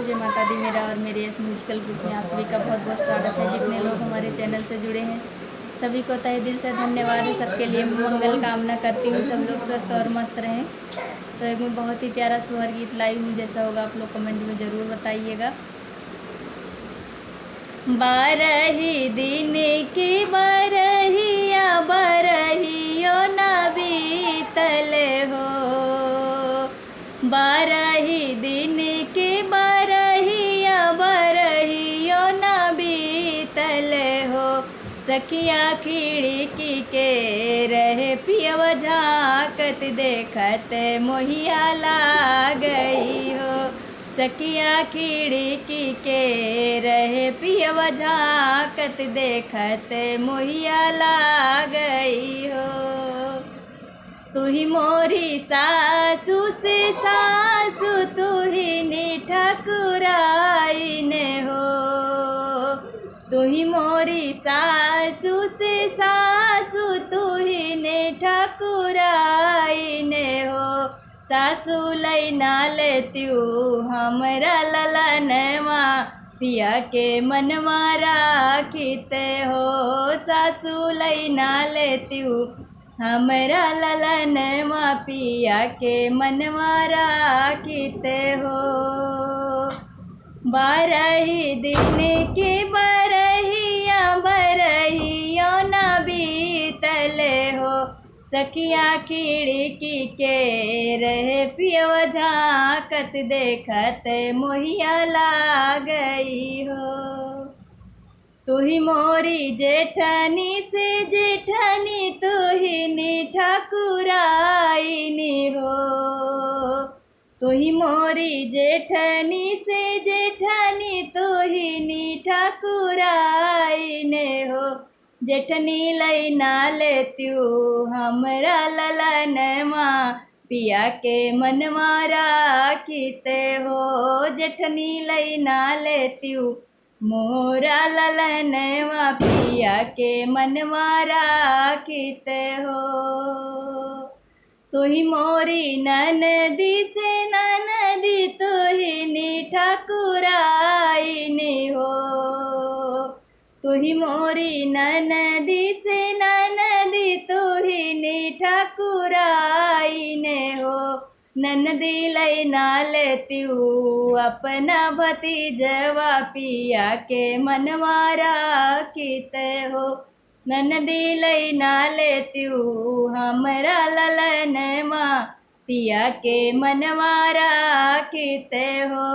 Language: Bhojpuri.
जय माता दी। मेरा और मेरे इस म्यूजिकल ग्रुप में आप सभी का बहुत बहुत स्वागत है। जितने लोग हमारे चैनल से जुड़े हैं सभी को तहे दिल से धन्यवाद है। सबके लिए मंगल कामना करती हूँ, सब लोग स्वस्थ और मस्त रहें। तो एक मैं बहुत ही प्यारा सुहर गीत लाई हूँ, जैसा होगा आप लोग कमेंट में ज़रूर बताइएगा। 12 दिन की बरहिया बरहियो न बीतल हो, 12 दिन की बरहिया बरहियो न बीतल हो। सखिया खिड़की के रहे पियव झाँकत देखत मोहिया ला गई हो। सखिया खिड़की के रहे पियव झाँकत देखत मोहिया ला गई हो। तू ही मोरी सासू से सासू, तू ही नी ठकुराइन हो। तू ही मोरी सासू से सासू, तू ही ने ठकुराइन हो। सासू लैना लेत्यू हमरा ललनवा, पिया के मनवा राखित हो। सासू लैना लेत्यू हमरा ललनवा, पिया के मनवा राखित हो। 12 दिन के बरहिया बरहियो न बीतल हो। सखिया खिड़की के रहे पियव झाँकत देखत मोहिया ला गई हो। तू ही मोरी जेठनी से जेठनी, तू ही नी ठाकुराइनी हो। तू ही मोरी जेठनी से जेठनी, तू ही नी ठाकुराइने हो। जेठनी लैना लेत्यू हमरा ललनवा, पिया के मनवा राखित हो। जेठनी लैना लेत्यू मोरा ललनवा, पिया के मनवा राखित हो। तू ही मोरी ननदी से ननदी, तू ही नी ठाकुराइनी हो। तू ही मोरी ननदी से ननदी, तू ही नी ठाकुराइने हो। ननदी लैना लेत्यू अपना भतीजवा, पिया के मनवा राखित हो। ननदी लैना लेत्यू हमरा ललनवा, पिया के मनवा राखित हो।